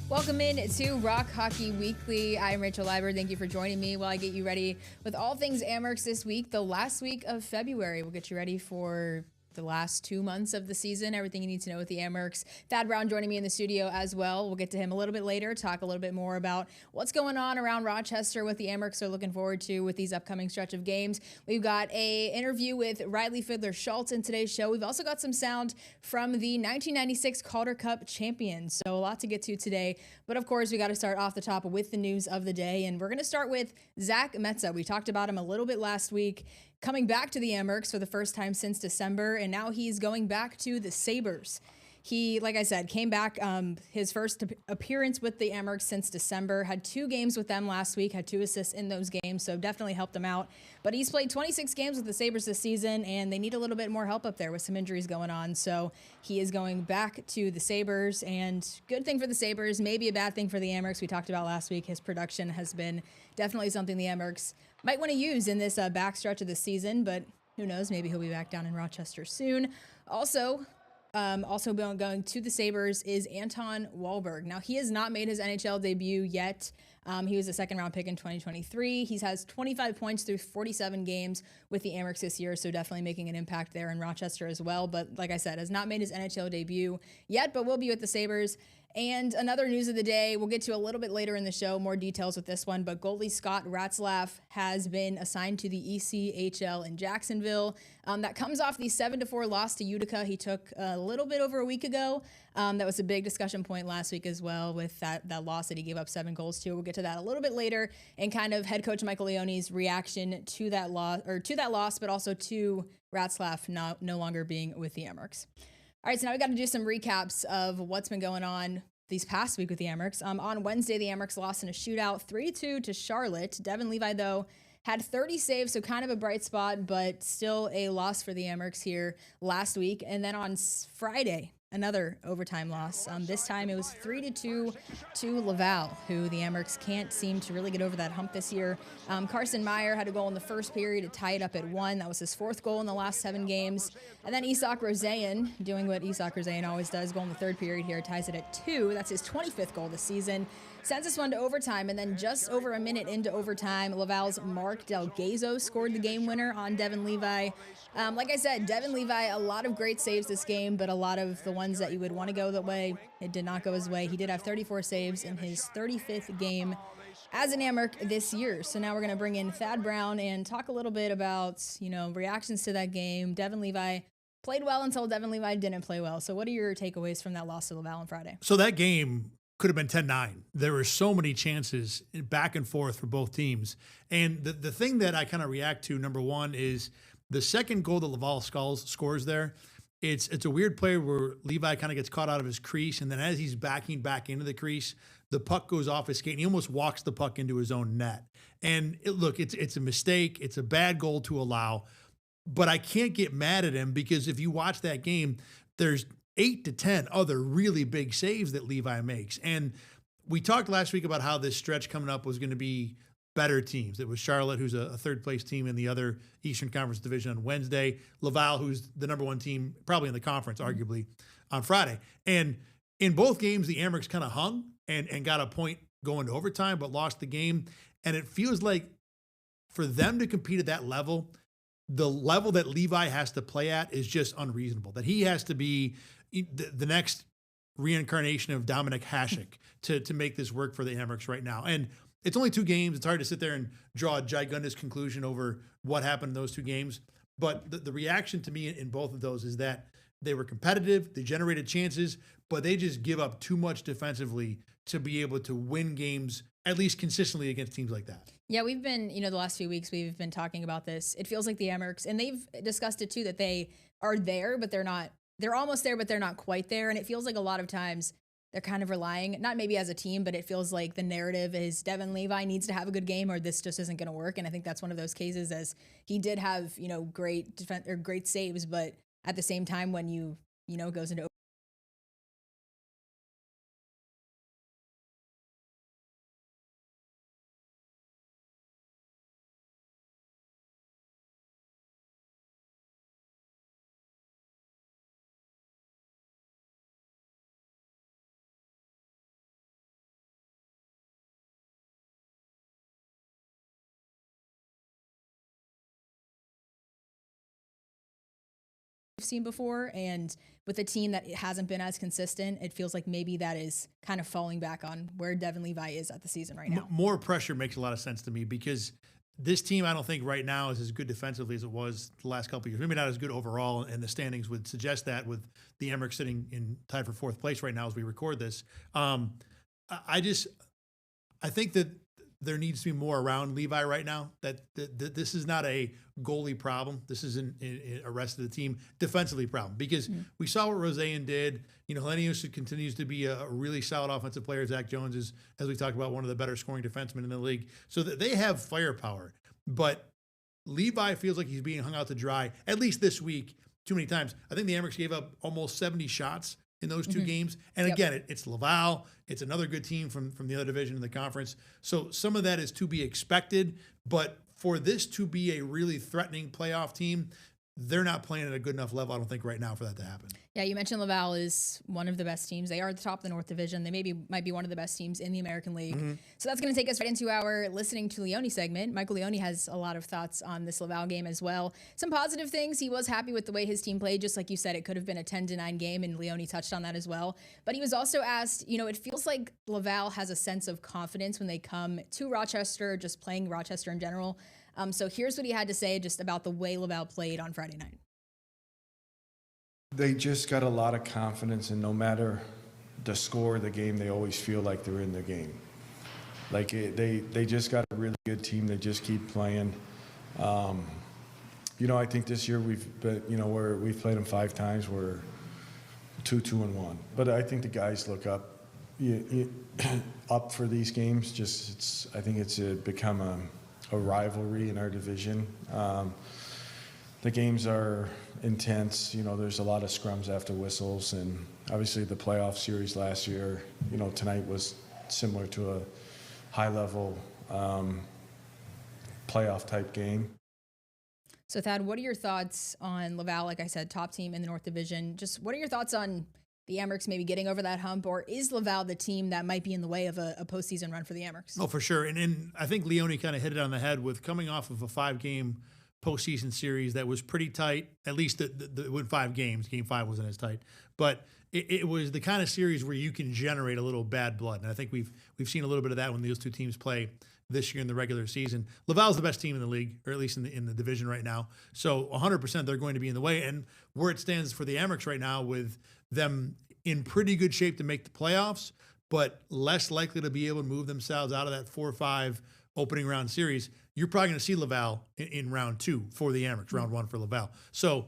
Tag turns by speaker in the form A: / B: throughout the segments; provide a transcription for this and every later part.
A: Welcome in to ROC Hockey Weekly. I'm Rachel Leiber. Thank you for joining me while I get you ready with all things Amherst this week, the last week of February. We'll get you ready for the last 2 months of the season, everything you need to know with the Amherst. Thad Brown joining me in the studio as well. We'll get to him a little bit later, talk a little bit more about what's going on around Rochester, what the Amherst are looking forward to with these upcoming stretch of games. We've got a interview with Riley Fiddler-Schultz in today's show. We've also got some sound from the 1996 Calder Cup champions, so a lot to get to today. But of course, we got to start off the top with the news of the day, and we're going to start with Zach Metza. We talked about him a little bit last week, coming back to the Amherst for the first time since December, and now he's going back to the Sabres. He, like I said, came back his first appearance with the Amherst since December, had 2 games with them last week, had 2 assists in those games, so definitely helped them out. But he's played 26 games with the Sabres this season, and they need a little bit more help up there with some injuries going on. So he is going back to the Sabres, and good thing for the Sabres, maybe a bad thing for the Amherst. We talked about last week. His production has been definitely something the Amherst might want to use in this backstretch of the season, but who knows? Maybe he'll be back down in Rochester soon. Also going to the Sabres is Anton Wahlberg. Now, he has not made his NHL debut yet. He was a second-round pick in 2023. He has 25 points through 47 games with the Amherst this year, so definitely making an impact there in Rochester as well. But like I said, has not made his NHL debut yet, but will be with the Sabres. And another news of the day, we'll get to a little bit later in the show, more details with this one, but goalie Scott Ratzlaff has been assigned to the ECHL in Jacksonville. That comes off the 7-4 loss to Utica he took a little bit over a week ago. That was a big discussion point last week as well with that loss that he gave up 7 goals to. We'll get to that a little bit later, and kind of head coach Michael Leone's reaction to that loss, but also to Ratzlaff no longer being with the Amherst. All right, so now we got to do some recaps of what's been going on these past week with the Amherst. On Wednesday, the Amherst lost in a shootout 3-2 to Charlotte. Devin Levi, though, had 30 saves, so kind of a bright spot, but still a loss for the Amherst here last week. And then on Friday, another overtime loss. This time it was 3-2 to Laval, who the Amherst can't seem to really get over that hump this year. Carson Meyer had a goal in the first period to tie it up at 1. That was his 4th goal in the last 7 games. And then Isak Roseyan, doing what Isak Roseyan always does, goal in the 3rd period here, ties it at 2. That's his 25th goal this season. Sends this one to overtime, and then just over a minute into overtime, Laval's Mark Delgazo scored the game winner on Devin Levi. Like I said, Devin Levi, a lot of great saves this game, but a lot of the ones that you would want to go that way, it did not go his way. He did have 34 saves in his 35th game as an Amherst this year. So now we're going to bring in Thad Brown and talk a little bit about, reactions to that game. Devin Levi played well until Devin Levi didn't play well. So what are your takeaways from that loss to Laval on Friday?
B: So that game could have been 10-9. There were so many chances back and forth for both teams. And the thing that I kind of react to, number one, is the second goal that Laval scores there. It's a weird play where Levi kind of gets caught out of his crease, and then as he's backing back into the crease, the puck goes off his skate, and he almost walks the puck into his own net. And it's a mistake. It's a bad goal to allow, but I can't get mad at him because if you watch that game, there's 8 to 10 other really big saves that Levi makes. And we talked last week about how this stretch coming up was going to be better teams. It was Charlotte, who's a 3rd place team in the other Eastern Conference division on Wednesday. Laval, who's the number 1 team probably in the conference, arguably, on Friday. And in both games, the Amherst kind of hung and got a point going to overtime, but lost the game. And it feels like for them to compete at that level, the level that Levi has to play at is just unreasonable. That he has to be the next reincarnation of Dominic Hasek to make this work for the Amherst right now. And it's only 2 games. It's hard to sit there and draw a gigantous conclusion over what happened in those 2 games. But the reaction to me in both of those is that they were competitive, they generated chances, but they just give up too much defensively to be able to win games, at least consistently against teams like that.
A: Yeah, we've been, the last few weeks we've been talking about this. It feels like the Amherst, and they've discussed it too, that they are there, but they're not. They're almost there, but they're not quite there. And it feels like a lot of times they're kind of relying, not maybe as a team, but it feels like the narrative is Devin Levi needs to have a good game or this just isn't going to work. And I think that's one of those cases, as he did have, great defense or great saves, but at the same time, when goes into seen before. And with a team that hasn't been as consistent, it feels like maybe that is kind of falling back on where Devin Levi is at the season right now.
B: More pressure makes a lot of sense to me because this team, I don't think right now is as good defensively as it was the last couple of years. Maybe not as good overall, and the standings would suggest that with the Emmerich sitting in tied for fourth place right now as we record this. I think that there needs to be more around Levi right now. That this is not a goalie problem. This is a rest of the team defensively problem because we saw what Roseanne did. Helenius continues to be a really solid offensive player. Zach Jones is, as we talked about, one of the better scoring defensemen in the league. So that they have firepower, but Levi feels like he's being hung out to dry, at least this week, too many times. I think the Emmerich gave up almost 70 shots in those two games. And again, it's Laval. It's another good team from the other division in the conference. So some of that is to be expected. But for this to be a really threatening playoff team, they're not playing at a good enough level, I don't think, right now for that to happen.
A: Yeah, you mentioned Laval is one of the best teams. They are at the top of the North Division. They might be one of the best teams in the American League. So that's going to take us right into our Listening to Leone segment. Michael Leone has a lot of thoughts on this Laval game as well. Some positive things. He was happy with the way his team played. Just like you said, it could have been a 10-9 game, and Leone touched on that as well. But he was also asked, it feels like Laval has a sense of confidence when they come to Rochester, just playing Rochester in general. So here's what he had to say just about the way Laval played on Friday night.
C: They just got a lot of confidence, and no matter the score of the game, they always feel like they're in the game. They just got a really good team. They just keep playing. I think this year we've played them 5 times. We're 2-2-1. But I think the guys look up up for these games. I think it's become a rivalry in our division. The games are intense. There's a lot of scrums after whistles, and obviously the playoff series last year, tonight was similar to a high-level playoff type game.
A: So Thad, what are your thoughts on Laval? Like I said, top team in the North Division. Just what are your thoughts on the Emmerichs maybe getting over that hump, or is Laval the team that might be in the way of a postseason run for the Emmerichs?
B: Oh, for sure. And I think Leone kind of hit it on the head with coming off of a 5-game postseason series that was pretty tight. At least it went 5 games. Game 5 wasn't as tight, but it was the kind of series where you can generate a little bad blood. And I think we've seen a little bit of that when those two teams play this year in the regular season. Laval's the best team in the league, or at least in the division right now. So 100% they're going to be in the way. And where it stands for the Emmerichs right now, with them in pretty good shape to make the playoffs, but less likely to be able to move themselves out of that 4-5 opening round series, you're probably going to see Laval in round 2 for the Emmerichs, round 1 for Laval. So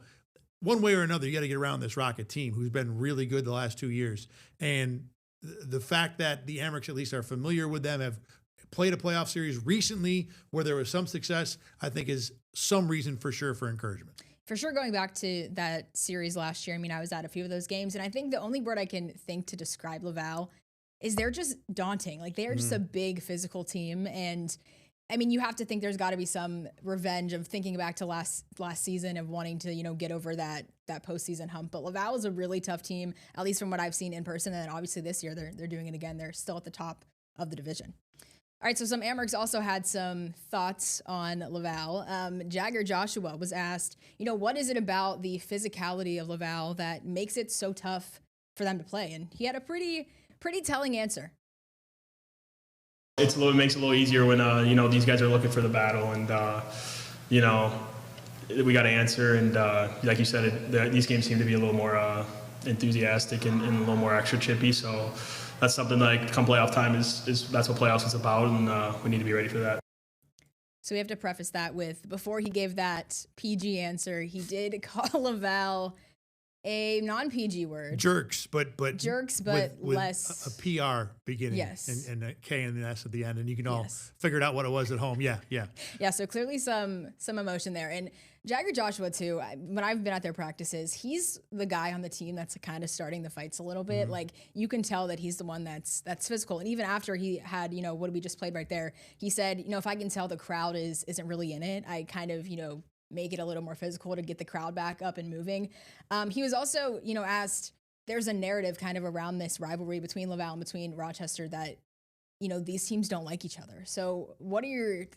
B: one way or another, you got to get around this Rocket team who's been really good the last 2 years. And the fact that the Emmerichs at least are familiar with them, have played a playoff series recently where there was some success, I think is some reason for sure for encouragement.
A: For sure, going back to that series last year, I was at a few of those games, and I think the only word I can think to describe Laval is they're just daunting. Like, they are just a big physical team, and you have to think there's got to be some revenge of thinking back to last season of wanting to, get over that postseason hump. But Laval is a really tough team, at least from what I've seen in person, and obviously this year they're doing it again. They're still at the top of the division. All right, so some Emmerichs also had some thoughts on Laval. Jagger Joshua was asked, what is it about the physicality of Laval that makes it so tough for them to play? And he had a pretty telling answer.
D: It makes it a little easier when these guys are looking for the battle, and we got to answer. And like you said, these games seem to be a little more enthusiastic and a little more extra chippy. So that's something like come playoff time is that's what playoffs is about, and we need to be ready for that.
A: So we have to preface that with, before he gave that PG answer, he did call Laval a non-PG word.
B: Jerks, but
A: with less
B: a PR beginning.
A: Yes.
B: And a K and an S at the end, and you can all figure it out what it was at home. Yeah.
A: Yeah, so clearly some emotion there. And Jagger Joshua too, when I've been at their practices, he's the guy on the team that's kind of starting the fights a little bit. Like, you can tell that he's the one that's physical. And even after he had, what we just played right there, he said, if I can tell the crowd isn't really in it, I kind of, make it a little more physical to get the crowd back up and moving. He was also, asked, there's a narrative kind of around this rivalry between Laval and between Rochester that, these teams don't like each other. So what are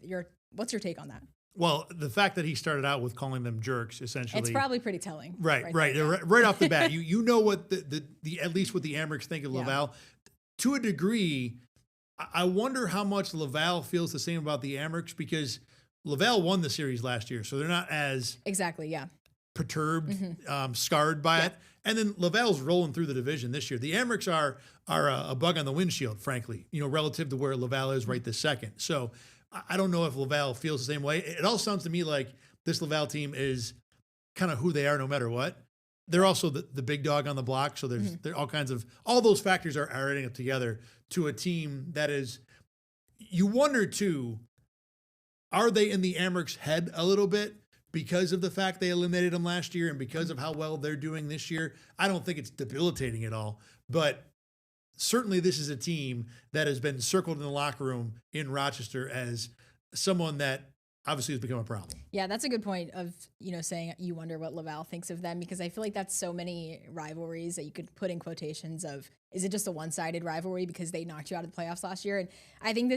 A: what's your take on that?
B: Well, the fact that he started out with calling them jerks, essentially.
A: It's probably pretty telling.
B: Right.
A: There.
B: Right off the bat, you know what the at least what the Amerks think of Laval. To a degree, I wonder how much Laval feels the same about the Amerks, because Laval won the series last year, so they're not as perturbed, scarred by it. And then Laval's rolling through the division this year. The Amerks are a bug on the windshield, frankly, relative to where Laval is right this second. So I don't know if Laval feels the same way. It all sounds to me like this Laval team is kind of who they are no matter what. They're also the big dog on the block. So there's all those factors are adding up together to a team that is, you wonder too, are they in the Amerks' head a little bit because of the fact they eliminated them last year and because of how well they're doing this year? I don't think it's debilitating at all, but certainly this is a team that has been circled in the locker room in Rochester as someone that obviously has become a problem.
A: Yeah, that's a good point of, saying you wonder what Laval thinks of them, because I feel like that's so many rivalries that you could put in quotations of, is it just a one-sided rivalry because they knocked you out of the playoffs last year? And I think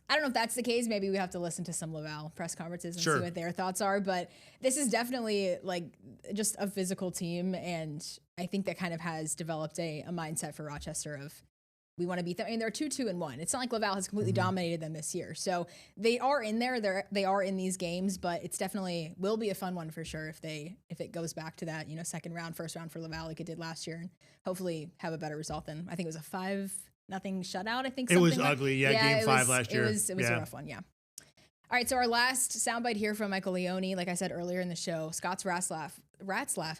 A: I don't know if that's the case. Maybe we have to listen to some Laval press conferences and see what their thoughts are. But this is definitely like just a physical team. And I think that kind of has developed a mindset for Rochester of, we want to beat them. I mean, they're 2-2-1. It's not like Laval has completely dominated them this year. So they are in there. They are in these games, but it's definitely will be a fun one for sure if it goes back to that, second round, first round for Laval like it did last year, and hopefully have a better result than, I think it was a 5-0 shutout. I think
B: it was ugly. Game 5 last year.
A: It was a rough one. Yeah. All right, so our last soundbite here from Michael Leone, like I said earlier in the show, Scott's Ratzlaff.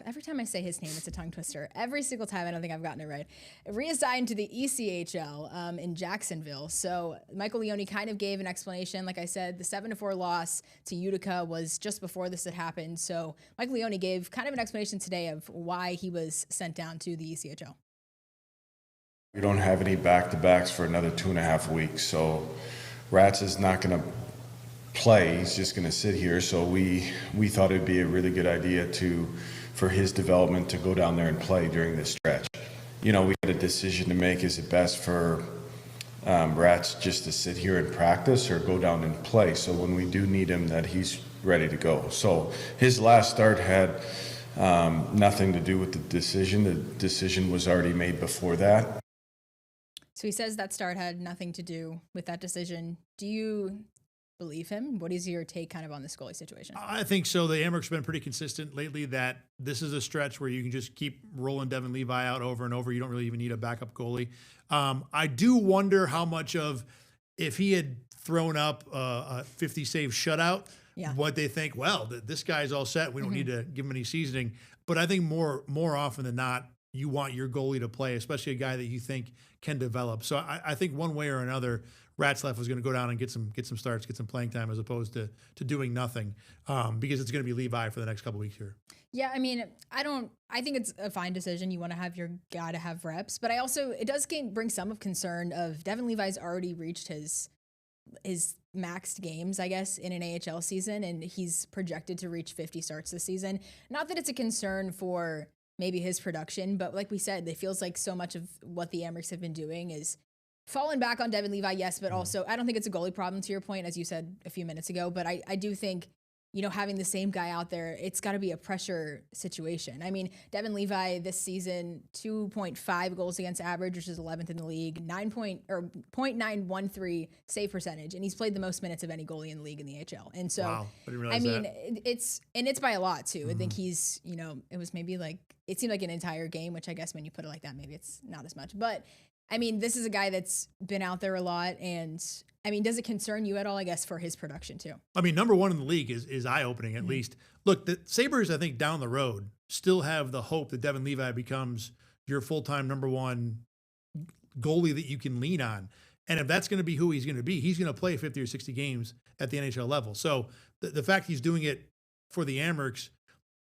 A: Every time I say his name, it's a tongue twister. Every single time, I don't think I've gotten it right. Reassigned to the ECHL in Jacksonville. So Michael Leone kind of gave an explanation. Like I said, the 7-4 loss to Utica was just before this had happened. So Michael Leone gave kind of an explanation today of why he was sent down to the ECHL.
C: We don't have any back-to-backs for another 2.5 weeks, so Rats is not going to play. He's just going to sit here. So we thought it'd be a really good idea for his development to go down there and play during this stretch. We had a decision to make. Is it best for Rats just to sit here and practice or go down and play? So when we do need him, that he's ready to go. So his last start had nothing to do with the decision. The decision was already made before that.
A: So he says that start had nothing to do with that decision. Do you believe him? What is your take kind of on the goalie situation?
B: I think so. The Amerks have been pretty consistent lately that this is a stretch where you can just keep rolling Devin Levi out over and over. You don't really even need a backup goalie. I do wonder how much of, if he had thrown up a 50 save shutout, what they think, well, this guy's all set. We don't need to give him any seasoning. But I think more often than not, you want your goalie to play, especially a guy that you think can develop. So I think one way or another, Ratzlaff was going to go down and get some starts, get some playing time, as opposed to doing nothing, because it's going to be Levi for the next couple of weeks here.
A: Yeah, I mean, I think it's a fine decision. You want to have your guy to have reps, but it does bring some of concern of Devin Levi's already reached his maxed games, I guess, in an AHL season, and he's projected to reach 50 starts this season. Not that it's a concern for maybe his production, but like we said, it feels like so much of what the Amerks have been doing is falling back on Devin Levi, yes, but also I don't think it's a goalie problem, to your point, as you said a few minutes ago, but I do think, having the same guy out there, it's got to be a pressure situation. I mean, Devin Levi this season, 2.5 goals against average, which is 11th in the league, 0.913 save percentage, and he's played the most minutes of any goalie in the league in the AHL. And so,
B: wow, I didn't realize that.
A: it's by a lot too. I think he's, it was maybe it seemed like an entire game, which I guess when you put it like that, maybe it's not as much. But I mean, this is a guy that's been out there a lot, and I mean, does it concern you at all, I guess, for his production too?
B: I mean, number one in the league is eye-opening, at least. Look, the Sabres, I think, down the road still have the hope that Devin Levi becomes your full-time number one goalie that you can lean on. And if that's going to be who he's going to be, he's going to play 50 or 60 games at the NHL level. So the fact he's doing it for the Amerks,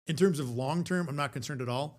B: in terms of long-term, I'm not concerned at all.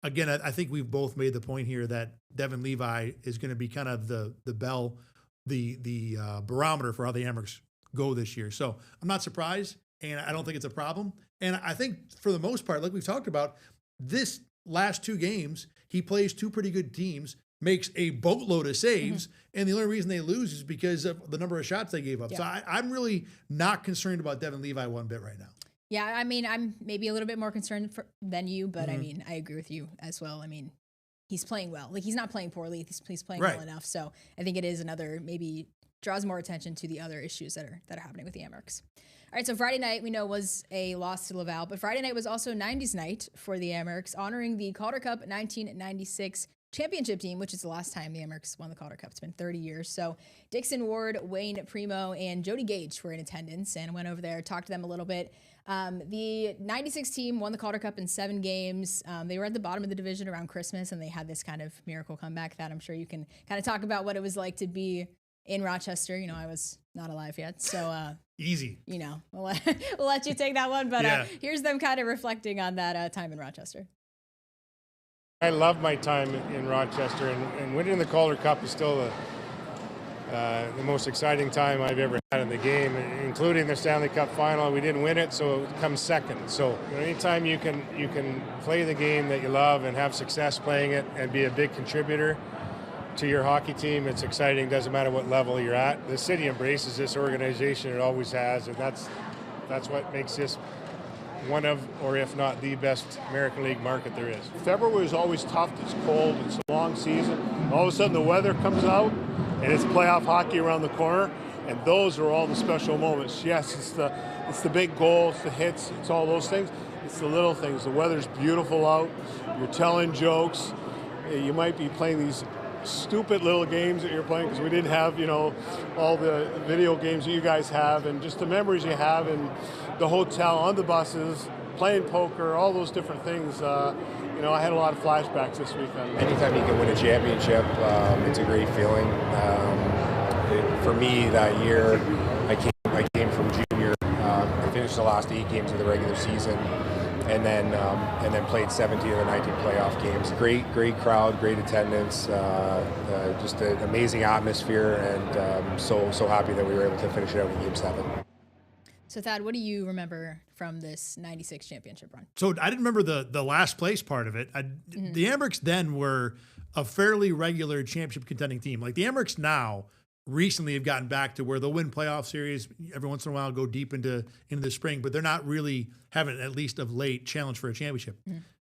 B: Again, I think we've both made the point here that Devin Levi is going to be kind of the bell, the barometer for how the Amerks go this year. So I'm not surprised, and I don't think it's a problem. And I think for the most part, like we've talked about, this last 2 games, he plays 2 pretty good teams. makes a boatload of saves, and the only reason they lose is because of the number of shots they gave up.
A: Yeah.
B: So I'm really not concerned about Devin Levi one bit right now.
A: Yeah, I mean, I'm maybe a little bit more concerned than you, but I mean, I agree with you as well. I mean, he's playing well. Like, he's not playing poorly. He's playing well enough. So I think it is another, maybe draws more attention to the other issues that are happening with the Amerks. All right, so Friday night, we know, was a loss to Laval, but Friday night was also 90s night for the Amerks, honoring the Calder Cup 1996 championship team, which is the last time the Amerks won the Calder Cup. It's been 30 years. So Dixon Ward, Wayne Primo, and Jody Gage were in attendance and went over there, talked to them a little bit. The 96 team won the Calder Cup in 7 games. They were at the bottom of the division around Christmas, and they had this kind of miracle comeback that I'm sure you can kind of talk about what it was like to be in Rochester. You know, I was not alive yet, so
B: easy.
A: You know, we'll let you take that one. But here's them kind of reflecting on that time in Rochester.
E: I love my time in Rochester, and winning the Calder Cup is still the most exciting time I've ever had in the game, including the Stanley Cup final. We didn't win it, so it comes second. So anytime you can play the game that you love and have success playing it and be a big contributor to your hockey team, it's exciting. Doesn't matter what level you're at. The city embraces this organization. It always has, and that's what makes this one of, or if not the best American League market there is.
F: February is always tough. It's cold. It's a long season. All of a sudden the weather comes out and it's playoff hockey around the corner, and those are all the special moments. Yes, it's the big goal, it's the hits, it's all those things. It's the little things. The weather's beautiful out. You're telling jokes. You might be playing these stupid little games that you're playing because we didn't have, all the video games that you guys have, and just the memories you have in the hotel, on the buses, playing poker, all those different things. I had a lot of flashbacks this weekend.
G: Anytime you can win a championship, it's a great feeling. For me, that year, I came from junior. I finished the last 8 games of the regular season, and then played 17 of the 19 playoff games. Great crowd, great attendance, just an amazing atmosphere, and so happy that we were able to finish it out in Game 7.
A: So Thad, what do you remember from this 96 championship run?
B: So I didn't remember the last place part of it. The Amerks then were a fairly regular championship contending team. Like the Amerks now recently have gotten back to where they'll win playoff series every once in a while, go deep into the spring, but they're not really having, at least of late, challenge for a championship.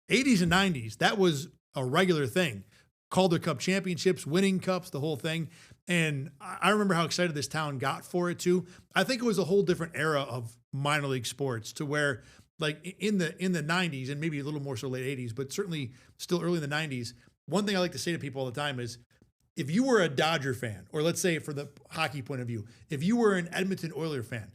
B: 80s and 90s, that was a regular thing. Calder Cup championships, winning cups, the whole thing. And I remember how excited this town got for it too. I think it was a whole different era of minor league sports, to where like in the 90s, and maybe a little more so late 80s, but certainly still early in the 90s, one thing I like to say to people all the time is, if you were a Dodger fan, or let's say for the hockey point of view, if you were an Edmonton Oilers fan,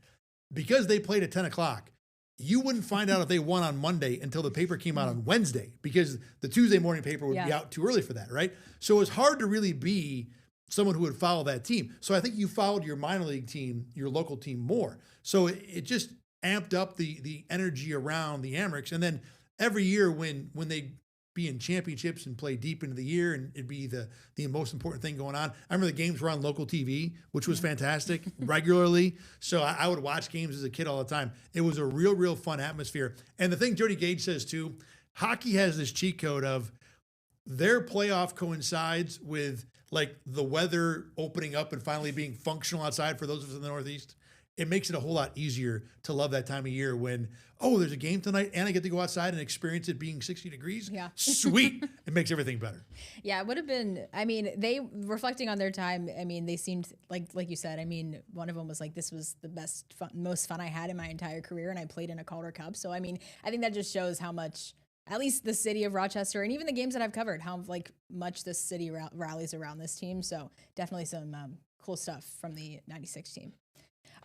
B: because they played at 10 o'clock, you wouldn't find out if they won on Monday until the paper came out on Wednesday, because the Tuesday morning paper would be out too early for that, right? So it was hard to really be someone who would follow that team. So I think you followed your minor league team, your local team, more. So it just amped up the energy around the Amerks. And then every year when they be in championships and play deep into the year, and it'd be the most important thing going on. I remember the games were on local TV, which was fantastic, regularly. So I would watch games as a kid all the time. It was a real fun atmosphere. And the thing Jody Gage says too, hockey has this cheat code of their playoff coincides with like the weather opening up and finally being functional outside for those of us in the Northeast. It makes it a whole lot easier to love that time of year when, there's a game tonight and I get to go outside and experience it being 60 degrees. Yeah. Sweet. It makes everything better.
A: Yeah, it would have been, they, reflecting on their time, they seemed like you said, one of them was like, this was the most fun I had in my entire career, and I played in a Calder Cup. So, I think that just shows how much, at least the city of Rochester, and even the games that I've covered, how much this city rallies around this team. So definitely some cool stuff from the 96 team.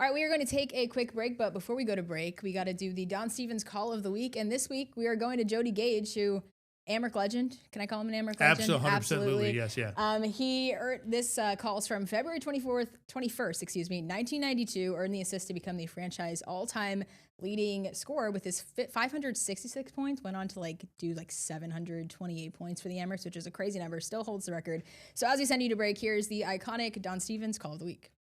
A: All right, we are going to take a quick break, but before we go to break, we got to do the Don Stevens Call of the Week. And this week, we are going to Jody Gage, who, Amerk legend. Can I call him an Amerk legend?
B: Absolutely, yes, yeah.
A: This calls from February 21st, 1992, earned the assist to become the franchise all-time leading scorer with his 566 points, went on to do 728 points for the Amerks, which is a crazy number, still holds the record. So as we send you to break, here's the iconic Don Stevens Call of the Week.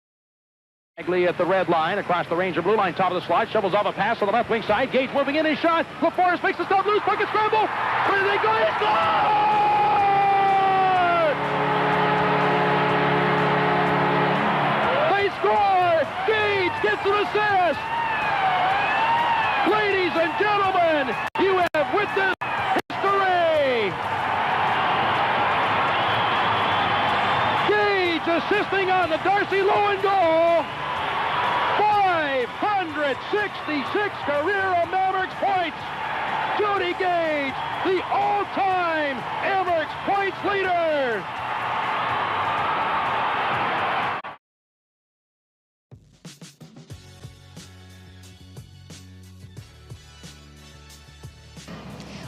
H: Bagley at the red line, across the Ranger blue line, top of the slot, shovels off a pass on the left wing side. Gage moving in, his shot. LaForest makes the stop, loose, puck is scramble. Where do they go? It's good! gets an assist! Ladies and gentlemen, you have witnessed history! Gage assisting on the Darcy Lowen goal. 566 career Mavericks points. Judy Gage, the all-time Mavericks points leader.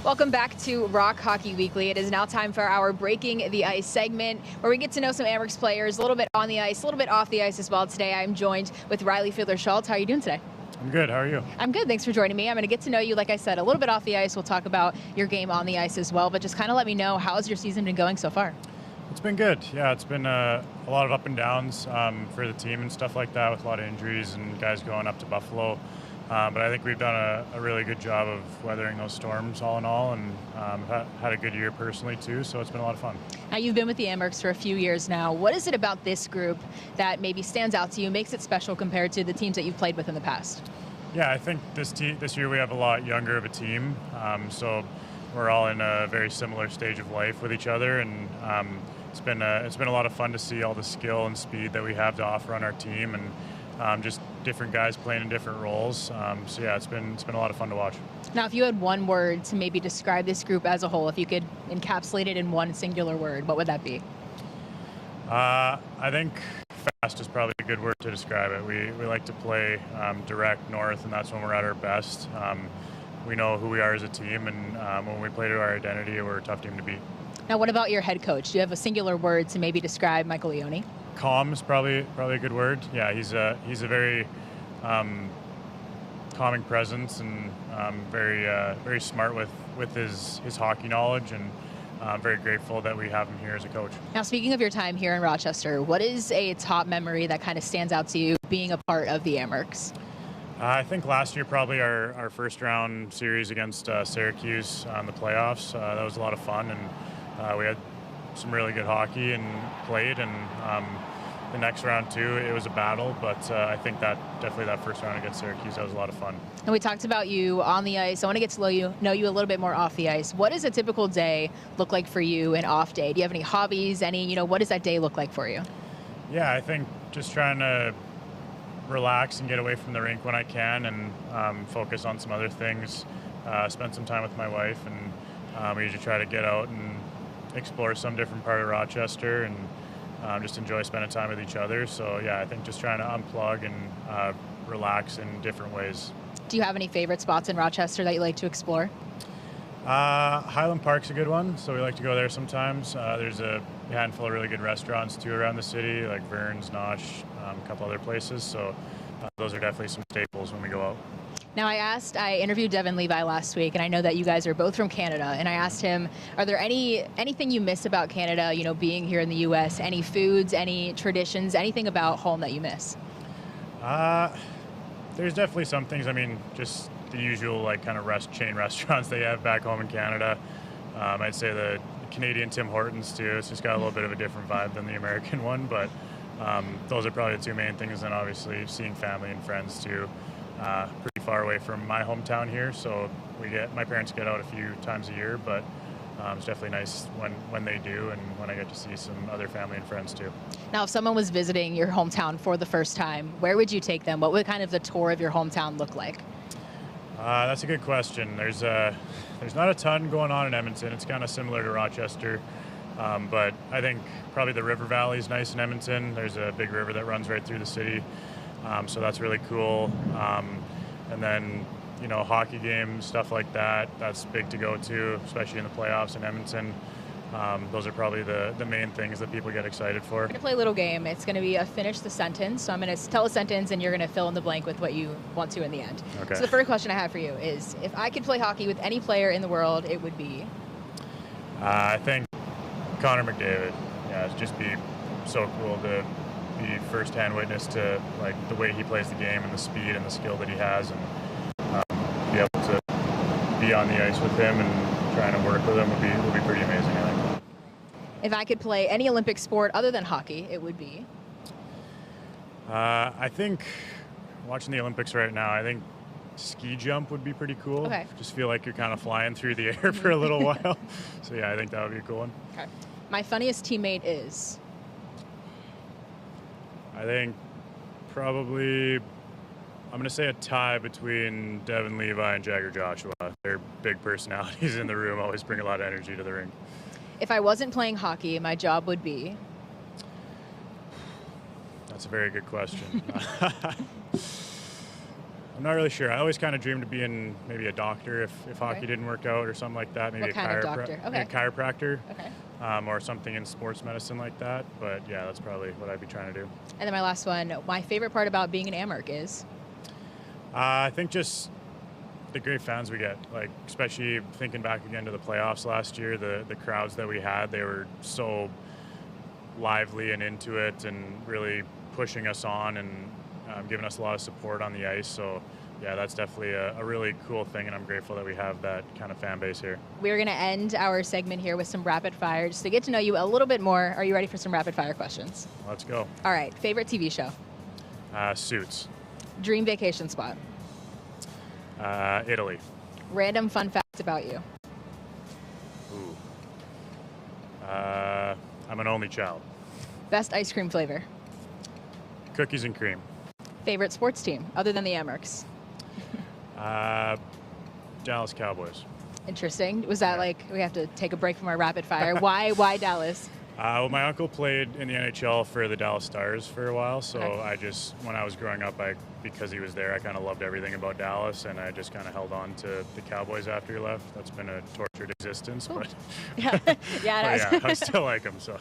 A: Welcome back to ROC Hockey Weekly. It is now time for our Breaking the Ice segment, where we get to know some Amerks players a little bit on the ice, a little bit off the ice as well. Today I'm joined with Riley Fiedler-Schultz. How are you doing today?
I: I'm good. How are you?
A: I'm good. Thanks for joining me. I'm going to get to know you, like I said, a little bit off the ice. We'll talk about your game on the ice as well, but just kind of let me know, how's your season been going so far?
I: It's been good. Yeah, it's been a lot of up and downs for the team and stuff like that, with a lot of injuries and guys going up to Buffalo. But I think we've done a really good job of weathering those storms all in all, and had a good year personally too, so it's been a lot of fun.
A: Now, you've been with the Amerks for a few years now. What is it about this group that maybe stands out to you, makes it special compared to the teams that you've played with in the past?
I: Yeah, I think this year we have a lot younger of a team, so we're all in a very similar stage of life with each other, and it's been a lot of fun to see all the skill and speed that we have to offer on our team, and just different guys playing in different roles. So yeah, it's been a lot of fun to watch.
A: Now, if you had one word to maybe describe this group as a whole, if you could encapsulate it in one singular word, what would that be?
I: I think fast is probably a good word to describe it. We like to play direct north, and that's when we're at our best. We know who we are as a team, and when we play to our identity, we're a tough team to beat.
A: Now, what about your head coach? Do you have a singular word to maybe describe Michael Leone?
I: Calm is probably a good word. Yeah, he's a very calming presence, and very smart with his hockey knowledge, and I'm very grateful that we have him here as a coach.
A: Now, speaking of your time here in Rochester, what is a top memory that kind of stands out to you being a part of the Amerks?
I: I think last year probably our first round series against Syracuse on the playoffs. That was a lot of fun, and we had some really good hockey and played, and the next round too, it was a battle, but I think that definitely that first round against Syracuse, that was a lot of fun.
A: And we talked about you on the ice. I want to get to know you a little bit more off the ice. What does a typical day look like for you, an off day? Do you have any hobbies? What does that day look like for you?
I: Yeah, I think just trying to relax and get away from the rink when I can, and focus on some other things, spend some time with my wife, and we usually try to get out and explore some different part of Rochester, and just enjoy spending time with each other. So yeah, I think just trying to unplug and relax in different ways.
A: Do you have any favorite spots in Rochester that you like to explore?
I: Highland Park's a good one, so we like to go there sometimes. There's a handful of really good restaurants too around the city, like Vern's, Nosh, a couple other places. So those are definitely some staples when we go out.
A: Now, I interviewed Devin Levi last week, and I know that you guys are both from Canada, and I asked him, are there anything you miss about Canada, being here in the U.S., any foods, any traditions, anything about home that you miss?
I: There's definitely some things. I mean, just the usual kind of chain restaurants they have back home in Canada. I'd say the Canadian Tim Hortons too. It's just got a little bit of a different vibe than the American one, but those are probably the two main things. And obviously seeing family and friends too. Pretty far away from my hometown here, so my parents get out a few times a year, but it's definitely nice when they do, and when I get to see some other family and friends too.
A: Now, if someone was visiting your hometown for the first time, where would you take them? What would kind of the tour of your hometown look like?
I: That's a good question. There's not a ton going on in Edmonton. It's kind of similar to Rochester, but I think probably the River Valley is nice in Edmonton. There's a big river that runs right through the city. So that's really cool. And then, hockey games, stuff like that, that's big to go to, especially in the playoffs in Edmonton. Those are probably the main things that people get excited for.
A: We're going to play a little game. It's going to be a finish the sentence. So I'm going to tell a sentence, and you're going to fill in the blank with what you want to in the end.
I: Okay.
A: So the first question I have for you is, if I could play hockey with any player in the world, it would be?
I: I think Connor McDavid. Yeah, it'd just be so cool to be first-hand witness to the way he plays the game and the speed and the skill that he has, and be able to be on the ice with him and trying to work with him would be pretty amazing, I think.
A: If I could play any Olympic sport other than hockey, it would be?
I: I think watching the Olympics right now, I think ski jump would be pretty cool.
A: Okay.
I: Just feel like you're kind of flying through the air for a little while. So yeah, I think that would be a cool one.
A: Okay. My funniest teammate is?
I: I think probably, I'm going to say a tie between Devin Levi and Jagger Joshua. They're big personalities in the room, always bring a lot of energy to the ring.
A: If I wasn't playing hockey, my job would be?
I: That's a very good question. I'm not really sure. I always kind of dreamed of being maybe a doctor if hockey didn't work out or something like that. Maybe
A: What kind of doctor? Okay.
I: maybe a chiropractor.
A: Okay.
I: Or something in sports medicine like that. But yeah, that's probably what I'd be trying to do.
A: And then my last one, my favorite part about being an Amerk is?
I: I think just the great fans we get, like especially thinking back again to the playoffs last year, the crowds that we had, they were so lively and into it and really pushing us on and giving us a lot of support on the ice. So yeah, that's definitely a really cool thing, and I'm grateful that we have that kind of fan base here.
A: We're going to end our segment here with some rapid fire just to get to know you a little bit more. Are you ready for some rapid fire questions?
I: Let's go.
A: All right. Favorite TV show?
I: Suits.
A: Dream vacation spot?
I: Italy.
A: Random fun fact about you?
I: Ooh. I'm an only child.
A: Best ice cream flavor?
I: Cookies and cream.
A: Favorite sports team other than the Amerks?
I: Dallas Cowboys.
A: Interesting. Was that like we have to take a break from our rapid fire? Why Dallas?
I: Well, my uncle played in the NHL for the Dallas Stars for a while, so
A: Okay.
I: I just, when I was growing up, because he was there, I kind of loved everything about Dallas, and I just kind of held on to the Cowboys after he left. That's been a tortured existence, but
A: Yeah, yeah. It
I: but yeah, I still like him. So,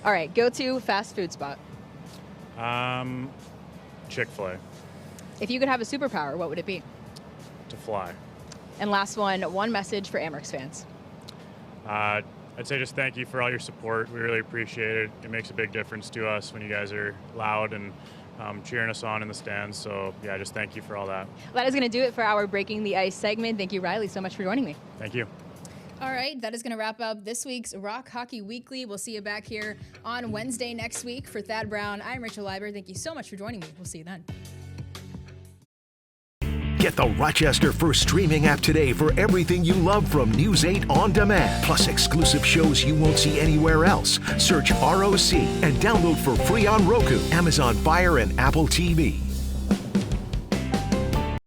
A: All right. Go to fast food spot.
I: Chick-fil-A.
A: If you could have a superpower, what would it be?
I: To fly.
A: And last one message for Amerks fans.
I: I'd say just thank you for all your support. We really appreciate it. It makes a big difference to us when you guys are loud and cheering us on in the stands. So yeah, just thank you for all that.
A: That is going to do it for our Breaking the Ice segment. Thank you, Riley, so much for joining me.
I: Thank you.
A: All right, that is going to wrap up this week's ROC Hockey Weekly. We'll see you back here on Wednesday next week. For Thad Brown, I'm Rachel Leiber. Thank you so much for joining me. We'll see you then.
J: Get the Rochester First streaming app today for everything you love from News 8 On Demand, plus exclusive shows you won't see anywhere else. Search ROC and download for free on Roku, Amazon Fire, and Apple TV.